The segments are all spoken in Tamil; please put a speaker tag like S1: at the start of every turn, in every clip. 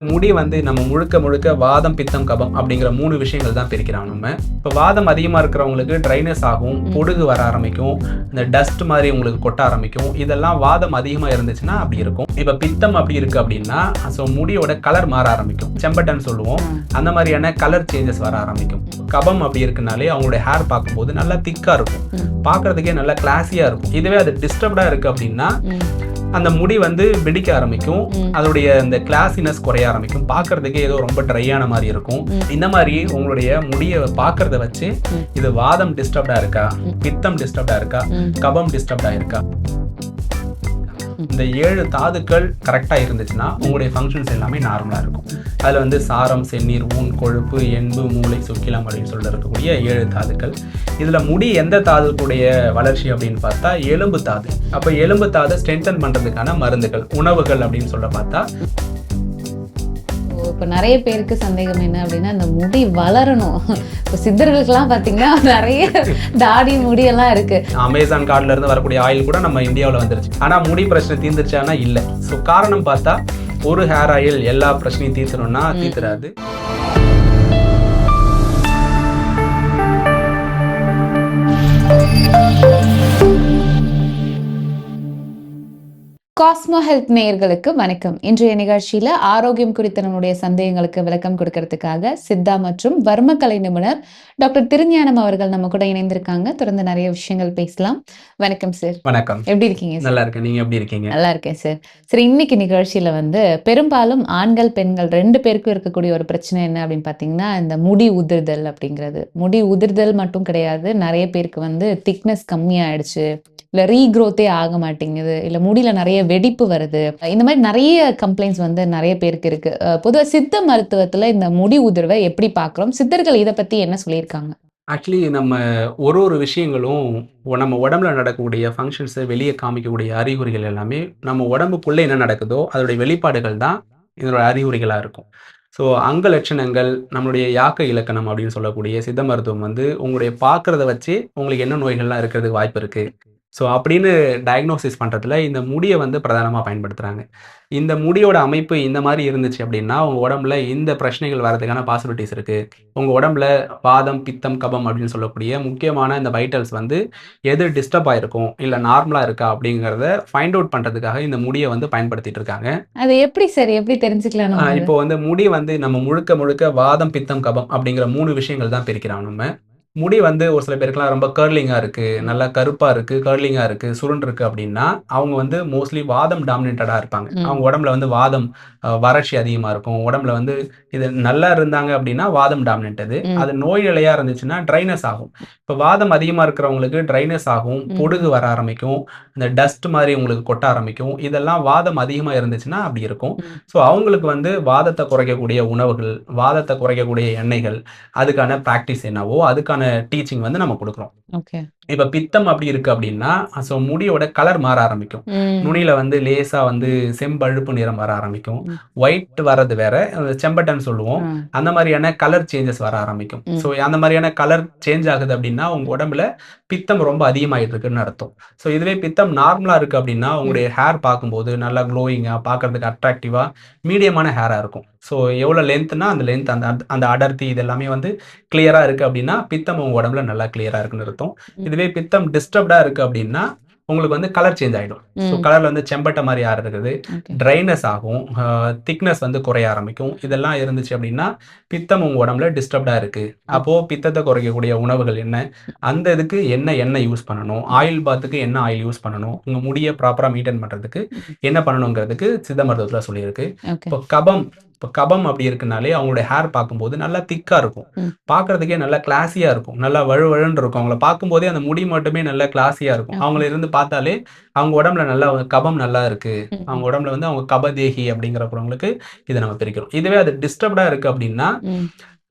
S1: முடி வந்து நம்ம முழுக்க முழுக்க வாதம், பித்தம், கபம் அப்படிங்கிற 3 விஷயங்கள் தான் பிரிக்கிறோம் நம்ம. இப்போ வாதம் அதிகமா இருக்கிறவங்களுக்கு ட்ரைனஸ் ஆகும், பொடுகு வர ஆரம்பிக்கும், இந்த டஸ்ட் மாரி உங்களுக்கு கொட்ட ஆரம்பிக்கும். இதெல்லாம் வாதம் அதிகமா இருந்துச்சுன்னா அப்படி இருக்கும். இப்போ பித்தம் அப்படி இருக்கு அப்படின்னா, முடியோட கலர் மாற ஆரம்பிக்கும். செம்பட்டன்னு சொல்லுவோம். அந்த மாதிரியான கலர் சேஞ்சஸ் வர ஆரம்பிக்கும். கபம் அப்படி இருக்குனாலே அவங்களுடைய ஹேர் பார்க்கும்போது நல்லா திக்கா இருக்கும். பார்க்கறதுக்கே நல்லா கிளாஸியா இருக்கும். இதுவே அது டிஸ்டர்ப்டா இருக்கு அப்படின்னா அந்த முடி வந்து வெடிக்க ஆரம்பிக்கும். அதோடைய அந்த கிளாஸினஸ் குறைய ஆரம்பிக்கும். பார்க்கறதுக்கே ஏதோ ரொம்ப ட்ரையான மாதிரி இருக்கும். இந்த மாதிரி உங்களுடைய முடியை பார்க்கறத வச்சு இது வாதம் டிஸ்டர்ப்டா இருக்கா, பித்தம் டிஸ்டர்ப்டா இருக்கா, கபம் டிஸ்டர்ப்டா இருக்கா, இந்த 7 தாதுக்கள் கரெக்டா இருந்துச்சுன்னா உங்களுடைய ஃபங்க்ஷன்ஸ் எல்லாமே நார்மலா இருக்கும். அதுல வந்து சாரம், செந்நீர், ஊன், கொழுப்பு, எண்பு, மூளை, சுக்கிலம் அப்படின்னு சொல்லிட்டு இருக்கக்கூடிய 7 தாதுக்கள். இதுல முடி எந்த தாதுக்குடைய வளர்ச்சி அப்படின்னு பார்த்தா எலும்பு தாது. அப்ப எலும்பு தாதை ஸ்ட்ரென்தன் பண்றதுக்கான மருந்துகள், உணவுகள் அப்படின்னு சொல்ல பார்த்தா
S2: இப்போ நிறைய பேருக்கு சந்தேகம் என்ன அப்படின்னா இந்த முடி வளரணும். இப்போ சித்தர்களுக்கெல்லாம் பார்த்தீங்கன்னா நிறைய தாடி முடியெல்லாம் இருக்கு.
S1: அமேசான் கார்டுல இருந்து வரக்கூடிய ஆயில் கூட நம்ம இந்தியாவில் வந்துருச்சு. ஆனா முடி பிரச்சனை தீர்ந்துருச்சானா இல்லை. ஸோ காரணம் பார்த்தா ஒரு ஹேர் ஆயில் எல்லா பிரச்சனையும் தீர்த்தணும்னா தீர்த்துறாது.
S2: காஸ்மோ ஹெல்த் நேயர்களுக்கு வணக்கம். இன்றைய நிகழ்ச்சியில ஆரோக்கியம் குறித்த நம்முடைய சந்தேகங்களுக்கு விளக்கம் கொடுக்கறதுக்காக சித்தா மற்றும் வர்மக்கலை நிபுணர் டாக்டர் திருஞானம் அவர்கள் நம்ம கூட இணைந்திருக்காங்க. தொடர்ந்து நிறைய விஷயங்கள் பேசலாம். வணக்கம் சார்.
S1: வணக்கம்.
S2: எப்படி இருக்கீங்க?
S1: நல்லா இருக்கேன். நீங்க எப்படி இருக்கீங்க?
S2: நல்லா இருக்கேன் சார். சரி, இன்னைக்கு நிகழ்ச்சியில வந்து பெரும்பாலும் ஆண்கள் பெண்கள் 2 பேருக்கும் இருக்கக்கூடிய ஒரு பிரச்சனை என்ன அப்படின்னு பார்த்தீங்கன்னா இந்த முடி உதிர்தல் அப்படிங்கிறது. முடி உதிர்தல் மட்டும் கிடையாது, நிறைய பேருக்கு வந்து திக்னஸ் கம்மியாயிடுச்சு, இல்லை ரீக்ரோத்தே ஆக மாட்டேங்குது, இல்லை முடியல நிறைய வெடிப்பு வருது. இந்த மாதிரி நிறைய கம்ப்ளைண்ட்ஸ் வந்து நிறைய பேருக்கு இருக்கு. பொதுவாக சித்த மருத்துவத்தில் இந்த முடி உதிர்வை எப்படி பார்க்குறோம், சித்தர்கள் இதை பற்றி என்ன சொல்லியிருக்காங்க?
S1: ஆக்சுவலி நம்ம ஒரு விஷயங்களும் நம்ம உடம்புல நடக்கக்கூடிய ஃபங்க்ஷன்ஸை வெளியே காமிக்கக்கூடிய அறிகுறிகள் எல்லாமே நம்ம உடம்புக்குள்ளே என்ன நடக்குதோ அதோடைய வெளிப்பாடுகள் தான் இதோட அறிகுறிகளாக இருக்கும். ஸோ அங்க லட்சணங்கள், நம்மளுடைய யாக்க இலக்கணம் அப்படின்னு சொல்லக்கூடிய சித்த மருத்துவம் வந்து உங்களுடைய பார்க்குறத வச்சு உங்களுக்கு என்ன நோய்கள்லாம் இருக்கிறதுக்கு வாய்ப்பு இருக்குது. ஸோ அப்படின்னு டயக்னோசிஸ் பண்ணுறதுல இந்த முடியை வந்து பிரதானமாக பயன்படுத்துகிறாங்க. இந்த முடியோட அமைப்பு இந்த மாதிரி இருந்துச்சு அப்படின்னா உங்கள் உடம்புல இந்த பிரச்சனைகள் வரதுக்கான பாசிபிலிட்டிஸ் இருக்குது. உங்கள் உடம்புல வாதம், பித்தம், கபம் அப்படின்னு சொல்லக்கூடிய முக்கியமான இந்த வைட்டல்ஸ் வந்து எது டிஸ்டர்ப் ஆகிருக்கும் இல்லை நார்மலாக இருக்கா அப்படிங்கிறத ஃபைண்ட் அவுட் பண்ணுறதுக்காக இந்த முடியை வந்து பயன்படுத்திட்டு இருக்காங்க.
S2: அது எப்படி சார், எப்படி தெரிஞ்சுக்கலாம்?
S1: இப்போ வந்து முடி வந்து நம்ம முழுக்க முழுக்க வாதம், பித்தம், கபம் அப்படிங்கிற 3 விஷயங்கள் தான் பிரிக்கிறோம் நம்ம. முடி வந்து ஒரு சில பேருக்குலாம் ரொம்ப கர்லிங்கா இருக்கு, நல்லா கருப்பா இருக்கு, கர்லிங்கா இருக்கு, சுருண்டிருக்கு அப்படின்னா அவங்க வந்து மோஸ்ட்லி வாதம் டாமினேட்டடா இருப்பாங்க. அவங்க உடம்புல வந்து வாதம் வறட்சி அதிகமா இருக்கும். உடம்புல வந்து இது நல்லா இருந்தாங்க அப்படின்னா வாதம் டாமினேட். அது நோய் நிலையா இருந்துச்சுன்னா ட்ரைனஸ் ஆகும். இப்போ வாதம் அதிகமா இருக்கிறவங்களுக்கு ட்ரைனஸ் ஆகும், பொடுகு வர ஆரம்பிக்கும், இந்த டஸ்ட் மாதிரி உங்களுக்கு கொட்ட ஆரம்பிக்கும். இதெல்லாம் வாதம் அதிகமா இருந்துச்சுன்னா அப்படி இருக்கும். ஸோ அவங்களுக்கு வந்து வாதத்தை குறைக்கக்கூடிய உணவுகள், வாதத்தை குறைக்கக்கூடிய எண்ணெய்கள், அதுக்கான ப்ராக்டிஸ் என்னவோ அதுக்கான டீச்சிங் வந்து நம்ம கொடுக்குறோம். இப்ப பித்தம் அப்படி இருக்கு அப்படின்னா முடியோட கலர் மாற ஆரம்பிக்கும். நுனியில வந்து லேசா வந்து செம்பழுப்பு நிறம் வர ஆரம்பிக்கும். ஒயிட் வர்றது வேற, செம்பட்டன்னு சொல்லுவோம். அந்த மாதிரியான கலர் சேஞ்சஸ் வர ஆரம்பிக்கும். ஸோ அந்த மாதிரியான கலர் சேஞ்ச் ஆகுது அப்படின்னா உங்க உடம்புல பித்தம் ரொம்ப அதிகமாயிட்டு இருக்குன்னு அர்த்தம். ஸோ இதுவே பித்தம் நார்மலா இருக்கு அப்படின்னா உங்களுடைய ஹேர் பார்க்கும்போது நல்லா க்ளோயிங்கா, பார்க்கறதுக்கு அட்ராக்டிவா, மீடியமான ஹேரா இருக்கும். ஸோ எவ்வளோ லென்த்னா அந்த லென்த், அந்த அடர்த்தி இதெல்லாமே வந்து கிளியரா இருக்கு அப்படின்னா பித்தம் உங்க உடம்புல நல்லா கிளியரா இருக்குன்னு அர்த்தம். இதுவே பித்தம் டிஸ்டர்ப்டா இருக்கு அப்படின்னா உங்களுக்கு வந்து கலர் சேஞ்ச் ஆயிடும். ஸோ கலர்ல வந்து செம்பட்ட மாதிரி இருக்குது, ட்ரைனஸ் ஆகும், திக்னஸ் வந்து குறைய ஆரம்பிக்கும். இதெல்லாம் இருந்துச்சு அப்படின்னா பித்தம் உங்க உடம்புல டிஸ்டர்ப்டா இருக்கு. அப்போ பித்தத்தை குறைக்கக்கூடிய உணவுகள் என்ன, அந்த இதுக்கு என்ன எண்ணெய் யூஸ் பண்ணணும், ஆயில் பாத்துக்கு என்ன ஆயில் யூஸ் பண்ணணும், உங்க முடியை ப்ராப்பரா மெயின்டைன் பண்றதுக்கு என்ன பண்ணணுங்கிறதுக்கு சித்த மருத்துவத்துல சொல்லியிருக்கு. இப்போ கபம் அப்படி இருக்குனாலே அவங்களுடைய ஹேர் பார்க்கும்போது நல்லா திக்கா இருக்கும், பார்க்கறதுக்கே நல்லா கிளாஸியா இருக்கும், நல்லா வழுவழுன்னு இருக்கும். அவங்கள பார்க்கும்போதே அந்த முடி மட்டுமே நல்லா கிளாஸியா இருக்கும். அவங்கள இருந்து பார்த்தாலே அவங்க உடம்புல நல்லா கபம் நல்லா இருக்கு, அவங்க உடம்புல வந்து அவங்க கபதேகி அப்படிங்கிறவங்களுக்கு இதை நம்ம பிரிக்கிறோம். இதுவே அது டிஸ்டர்ப்டா இருக்கு அப்படின்னா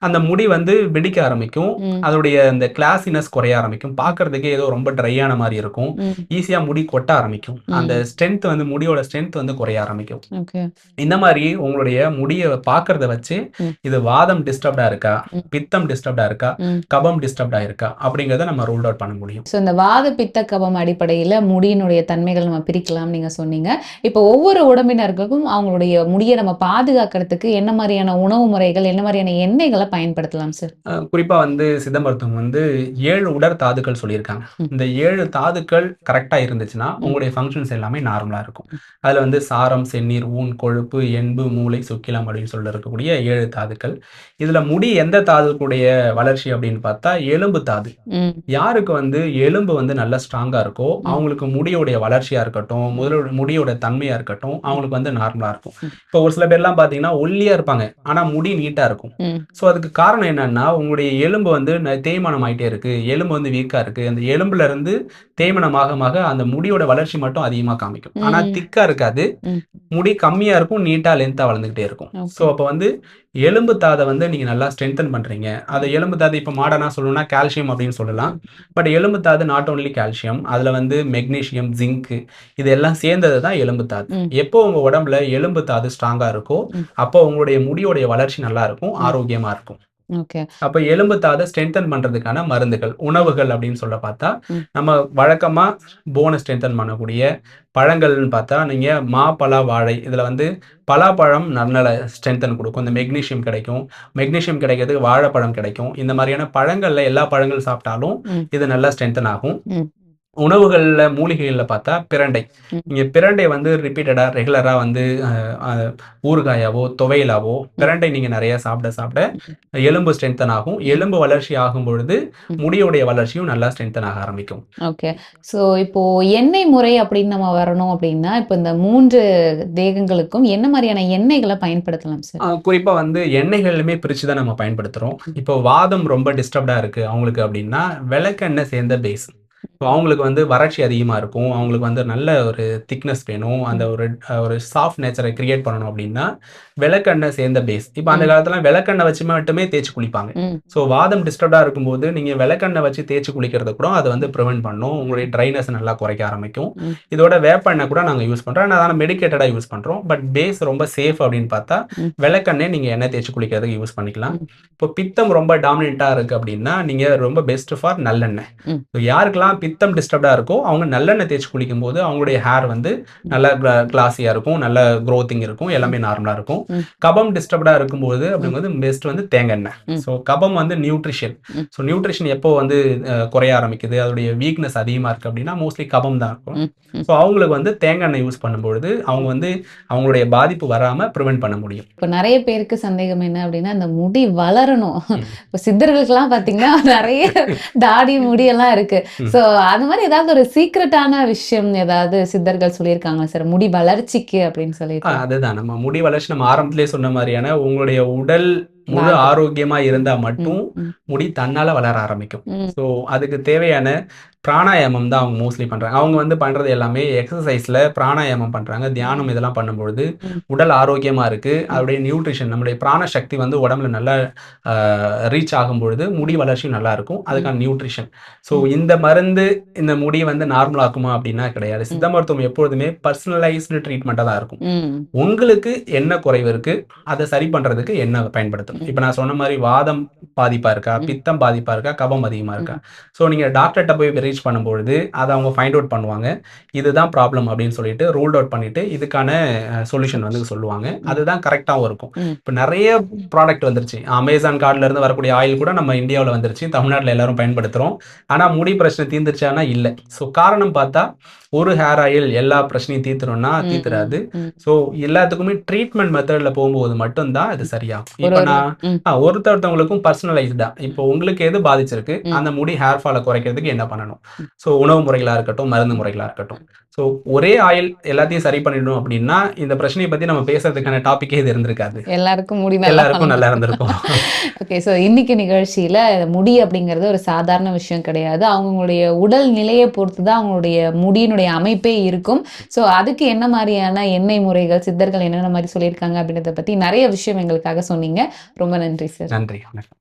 S1: அந்த முடி வந்து வெடிக்க ஆரம்பிக்கும்.
S2: ம்.
S1: அதோடைய அந்த கிளாஸினஸ் குறைய ஆரம்பிக்கும். பார்க்கறதுக்கே ஏதோ ரொம்ப ட்ரையான மாரி இருக்கும்.
S2: ம்.
S1: ஈஸியா முடி கொட்ட ஆரம்பிக்கும். அந்த
S2: ம்.
S1: ஸ்ட்ரென்த் வந்து முடியோட ஸ்ட்ரென்த் வந்து குறைய ஆரம்பிக்கும்.
S2: ஓகே.
S1: இந்த மாரி உங்களுடைய முடிய பார்க்கறத வச்சு,
S2: ம்.
S1: இது வாதம் டிஸ்டர்ப்டா இருக்கா?
S2: ம்.
S1: பித்தம் டிஸ்டர்ப்டா இருக்கா?
S2: ம்.
S1: கபம் டிஸ்டர்ப்டா இருக்கா? அப்படிங்கிறத நம்ம ரூல் அவுட் பண்ண முடியும்.
S2: ஸோ இந்த வாத, பித்த, கபம் அடிப்படையில முடியினுடைய தன்மைகள் நம்ம பிரிக்கலாம்னு நீங்க சொன்னீங்க. இப்போ ஒவ்வொரு உடம்பினருக்கும் அவங்களுடைய முடிய நம்ம பாதுகாக்கிறதுக்கு என்ன மாரியான உணவு முறைகள், என்ன மாரியான எண்ணெய்கள பயன்படுத்தலாம் சார்?
S1: குறிப்பா வந்து சித்த மருத்துவம் வந்து 7 உடற்தாதுக்கள் சொல்லியிருக்காங்க.
S2: ம்.
S1: இந்த 7 தாதுக்கள் கரெக்ட்டா இருந்துச்சுன்னா,
S2: ம்.
S1: உங்களுடைய ஃபங்ஷன்ஸ் எல்லாமே நார்மலா இருக்கும்.
S2: ம்.
S1: அதுல வந்து சாரம், செந்நீர், ஊன், கொழுப்பு, எண்பு, மூளை, சுக்கிலம் அப்படின்னு சொல்லி இருக்கக்கூடிய 7 தாதுக்கள். இதுல முடி எந்த தாதுக்குடைய வளர்ச்சி அப்படின்னு பார்த்தா, எலும்பு தாது.
S2: ம்.
S1: யாருக்கு வந்து எலும்பு வந்து நல்லா ஸ்ட்ராங்கா இருக்கோ,
S2: ம்.
S1: அவங்களுக்கு முடியோடைய வளர்ச்சியா இருக்கட்டும், முடியோட தன்மையா இருக்கட்டும்,
S2: ம்.
S1: அவங்களுக்கு வந்து நார்மலா இருக்கும்.
S2: ம்.
S1: இப்போ ஒரு சில பேர்லாம் பார்த்தீங்கன்னா, ஒல்லியா இருப்பாங்க. ஆனா முடி நீட்டா இருக்கும்.
S2: ம்.
S1: ஸோ அதுக்கு காரணம் என்னன்னா, உங்களுடைய எலும்பு வந்து தேய்மானம் ஆயிட்டே இருக்கு. எலும்பு வந்து வீக்கா இருக்கு. அந்த எலும்புல இருந்து தேய்மானம் ஆக அந்த முடியோட வளர்ச்சி மட்டும் அதிகமா காமிக்கும். ஆனா
S2: ம்.
S1: திக்கா இருக்காது.
S2: ம்.
S1: முடி கம்மியா இருக்கும். நீட்டா லென்த்தா வளர்ந்துகிட்டே இருக்கும். So
S2: okay.
S1: அப்ப வந்து எலும்பு தாத வந்து நீங்க நல்லா ஸ்ட்ரென்தன் பண்றீங்க. அத எலும்பு தாது இப்ப மாடர்னா சொல்லணும்னா கால்சியம் அப்படின்னு சொல்லலாம்.
S2: ம்.
S1: பட் எலும்பு தாது நாட் ஒன்லி கால்சியம். அதுல வந்து மெக்னீசியம், ஜிங்க் இது எல்லாம் சேர்ந்தது தான் எலும்பு தாது.
S2: ம்.
S1: எப்போ உங்க உடம்புல எலும்பு தாது ஸ்ட்ராங்கா இருக்கோ,
S2: ம்.
S1: அப்போ உங்களுடைய முடியோடைய வளர்ச்சி நல்லா இருக்கும்.
S2: ம்.
S1: ஆரோக்கியமா இருக்கும்.
S2: ஓகே.
S1: அப்ப எலும்பு தாத ஸ்ட்ரென்தன் பண்றதுக்கான மருந்துகள், உணவுகள் அப்படின்னு சொல்ல பார்த்தா,
S2: ம்.
S1: நம்ம வழக்கமா போன ஸ்ட்ரென்தன் பண்ணக்கூடிய பழங்கள்னு பார்த்தா, நீங்க மா, பலா, வாழை இதுல வந்து பலாப்பழம் நல்ல ஸ்ட்ரென்தன் குடுக்கும். இந்த மெக்னீசியம் கிடைக்கும். மெக்னீசியம் கிடைக்கிறதுக்கு வாழைப்பழம் கிடைக்கும். இந்த மாரியான பழங்கள்ல எல்லா பழங்கள் சாப்பிட்டாலும்,
S2: ம்.
S1: இது நல்லா ஸ்ட்ரென்தன் ஆகும்.
S2: ம்.
S1: உணவுகள்ல, மூலிகைகள்ல பார்த்தா பிரண்டை.
S2: ம்.
S1: நீங்க பிரண்டை வந்து ரிப்பீட்டடா, ரெகுலரா வந்து அ அ ஊறுகாயாவோ, துவையலாவோ
S2: ம்.
S1: பிரண்டை நீங்க நெறைய சாப்பிட சாப்பிட
S2: ம்.
S1: எலும்பு ஸ்ட்ரென்தன் ஆகும். எலும்பு வளர்ச்சி ஆகும் பொழுது,
S2: ம்.
S1: முடியுடைய வளர்ச்சியும் நல்லா ஸ்ட்ரென்தன் ஆக ஆரம்பிக்கும்.
S2: ஓகே. ஸோ இப்போ எண்ணெய் முறை அப்படின்னு நம்ம வரணும் அப்படின்னா, இப்போ இந்த 3 தேகங்களுக்கும் என்ன மாரியான எண்ணெய்கள பயன்படுத்தலாம் சார்?
S1: குறிப்பா வந்து எண்ணெய்களுமே பிரிச்சு தான் நம்ம பயன்படுத்துறோம்.
S2: ம்.
S1: இப்போ வாதம் ரொம்ப டிஸ்டர்ப்டா இருக்கு அவங்களுக்கு அப்படின்னா, விளக்கெண்ணெய் சேர்ந்த பேஸ். ஸோ அவங்களுக்கு வந்து வறட்சி அதிகமா இருக்கும். அவங்களுக்கு வந்து நல்ல ஒரு திக்னஸ் வேணும். அந்த
S2: ம்.
S1: ஒரு சாஃப்ட் நேச்சர கிரியேட் பண்ணணும் அப்படின்னா, விளக்கெண்ணெய் சேர்ந்த பேஸ். இப்ப அந்த
S2: ம்.
S1: காலத்துல விளக்கெண்ணெய் வச்சு மட்டுமே தேய்ச்சு குளிப்பாங்க.
S2: ம்.
S1: ஸோ வாதம் டிஸ்டர்ப்டா இருக்கும்போது, நீங்க விளக்கெண்ணெய் வச்சு தேய்ச்சு குளிக்கிறத கூட அது வந்து பிரிவென்ட் பண்ணும். உங்களுடைய ட்ரைனஸ நல்லா குறைக்க ஆரம்பிக்கும்.
S2: ம்.
S1: இதோட வேப்பெண்ணெய் கூட நாங்க யூஸ் பண்றோம். ஆனா மெடிகேட்டடா யூஸ் பண்றோம். பட் பேஸ் ரொம்ப சேஃப் அப்படின்னு பார்த்தா,
S2: ம்.
S1: விளக்கெண்ணெய் நீங்க எண்ணெய் தேய்ச்சு குளிக்கிறதுக்கு யூஸ் பண்ணிக்கலாம்.
S2: ம்.
S1: இப்போ பித்தம் ரொம்ப டாமினன்ட்டா இருக்கு அப்படின்னா, நீங்க ரொம்ப பெஸ்ட் ஃபார் நல்லெண்ணெய்.
S2: ம்.
S1: ஸோ யாருக்கெல்லாம் பித்தம் டிஸ்டர்ப்டா இருக்கோ, அவங்க நல்லெண்ணெய் தேய்ச்சு குளிக்கும்போது, அவங்களுடைய ஹேர் வந்து
S2: ம்.
S1: நல்லா கிளாஸியா இருக்கும். நல்ல குரோத்திங் இருக்கும்.
S2: ம்.
S1: எல்லாமே நார்மலா இருக்கும்.
S2: ம்.
S1: கபம் டிஸ்டர்ப்டா இருக்கும்போது
S2: ம்.
S1: அப்படிங்கும்போது பெஸ்ட் வந்து தேங்காய் எண்ணெய்.
S2: ம்.
S1: ஸோ கபம் வந்து நியூட்ரிஷன்.
S2: ம்.
S1: ஸோ நியூட்ரிஷன் எப்போ வந்து குறைய ஆரம்பிக்குது, அதோடைய வீக்னஸ் அதிகமா இருக்கு அப்படின்னா, மோஸ்ட்லி கபம் தான் இருக்கும்.
S2: ம். ம்.
S1: ஸோ அவங்களுக்கு வந்து தேங்காய் எண்ணெய் யூஸ் பண்ணும்பொழுது, அவங்க வந்து அவங்களுடைய பாதிப்பு வராம பிரிவென்ட் பண்ண முடியும்.
S2: இப்போ நெறைய பேருக்கு சந்தேகம் என்ன அப்படின்னா, இந்த முடி வளரணும்.
S1: ம்.
S2: இப்போ சித்தர்களுக்கெல்லாம் பார்த்தீங்கன்னா, நெறைய தாடி, முடியெல்லாம் இருக்கு.
S1: ம்.
S2: ஸோ அது மாரி ஏதாவது ஒரு சீக்ரெட்டான விஷயம் ஏதாவது சித்தர்கள் சொல்லியிருக்காங்களா சார்? முடி வளர்ச்சிக்கு அப்படின்னு சொல்லிட்டு?
S1: அதுதான் நம்ம முடி வளர்ச்சி நம்ம ஆரம்பத்திலேயே சொன்ன மாரியான உங்களுடைய உடல் முழு
S2: வாழ்க்கை.
S1: ஆரோக்கியமா இருந்தா
S2: ம்.
S1: மட்டும்
S2: ம்.
S1: முடி தன்னால வளர ஆரம்பிக்கும்.
S2: ம்.
S1: ஸோ அதுக்கு தேவையான பிராணாயாமம் தான் அவங்க மோஸ்ட்லி பண்றாங்க. அவங்க வந்து பண்றது எல்லாமே எக்ஸர்சைஸ்ல பிராணாயாமம் பண்றாங்க. தியானம் இதெல்லாம் பண்ணும்பொழுது
S2: ம்.
S1: உடல் ஆரோக்கியமா இருக்கு.
S2: ம்.
S1: அதோடைய நியூட்ரிஷன் நம்முடைய பிராண சக்தி வந்து உடம்புல நல்லா அ ரீச் ஆகும்பொழுது முடி வளர்ச்சியும் நல்லா இருக்கும்.
S2: ம்.
S1: அதுக்கான நியூட்ரிஷன். ஸோ
S2: ம்.
S1: இந்த மருந்து இந்த முடி வந்து நார்மல் ஆக்குமா அப்படின்னா கிடையாது.
S2: ம்.
S1: சித்த மருத்துவம் எப்பொழுதுமே பர்சனலைஸ்டு ட்ரீட்மெண்ட்டா தான் இருக்கும்.
S2: ம்.
S1: உங்களுக்கு என்ன குறைவு இருக்கு? அத சரி பண்றதுக்கு என்ன பயன்படுத்தணும்?
S2: ம்.
S1: இப்ப நான் சொன்ன மாரி வாதம் பாதிப்பா இருக்கா?
S2: ம்.
S1: பித்தம் பாதிப்பா இருக்கா? கபம் அதிகமா இருக்கா?
S2: ம்.
S1: ஸோ நீங்க டாக்டர்ட்ட போய் ரீச் பண்ணும்பொழுது, அத அவங்க ஃபைண்ட் அவுட் பண்ணுவாங்க. இதுதான் ப்ராப்ளம் அப்படின்னு சொல்லிட்டு ரூல்ட் அவுட் பண்ணிட்டு, இதுக்கான சொல்யூஷன் வந்து சொல்லுவாங்க.
S2: ம்.
S1: அதுதான் கரெக்ட்டாவும் இருக்கும்.
S2: ம்.
S1: இப்ப நெறைய ப்ராடக்ட் வந்துருச்சு. அமேசான் கார்ட்ல இருந்து வரக்கூடிய ஆயில் கூட நம்ம இந்தியாவுல வந்துருச்சு. தமிழ்நாட்டுல எல்லாரும் பயன்படுத்துறோம். ஆனா முடி பிரச்சனை தீர்ந்துருச்சான்னா இல்ல. ஸோ காரணம் பார்த்தா, ஒரு ஹேர் ஆயில் எல்லா பிரச்சனையும் தீர்த்துரும்னா
S2: ம்.
S1: தீர்த்துராது.
S2: ம்.
S1: ஸோ எல்லாத்துக்குமே ட்ரீட்மெண்ட் மெத்தட்ல போகும்போது மட்டும் தான் இது சரியாகும்.
S2: ஒரு
S1: இப்ப
S2: ஒரு
S1: நான்
S2: ம்.
S1: ஒருத்தவங்களுக்கும் பர்சனலைஸ்டா இப்போ உங்களுக்கு எது பாதிச்சிருக்கு?
S2: ம்.
S1: அந்த முடி ஹேர் ஃபால குறைக்கிறதுக்கு என்ன பண்ணணும்?
S2: ம்.
S1: ஸோ உணவு முறைகளா இருக்கட்டும், மருந்து முறைகளா இருக்கட்டும். ஸோ ஒரே ஆயில் எல்லாத்தையும் சரி பண்ணிடணும் அப்படின்னா இந்த பிரச்சனையை பத்தி நம்ம பேசுறதுக்கான டாபிக்கே இது இருந்திருக்காது.
S2: எல்லாருக்கும் முடி நல்லா
S1: எல்லாருக்கும் நல்லா இருந்திருக்கும்.
S2: ஓகே. ஸோ இன்னைக்கு நிகழ்ச்சியில முடி அப்படிங்கிறது ஒரு சாதாரண விஷயம் கிடையாது. அவங்களுடைய உடல் நிலையை பொறுத்து தான் அவங்களுடைய முடியினுடைய அமைப்பே இருக்கும். ஸோ அதுக்கு என்ன மாதிரியான எண்ணெய் முறைகள், சித்தர்கள் என்னென்ன மாதிரி சொல்லியிருக்காங்க அப்படின்றத பத்தி நிறைய விஷயம் எங்களுக்காக சொன்னீங்க. ரொம்ப நன்றி சார்.
S1: நன்றி. வணக்கம்.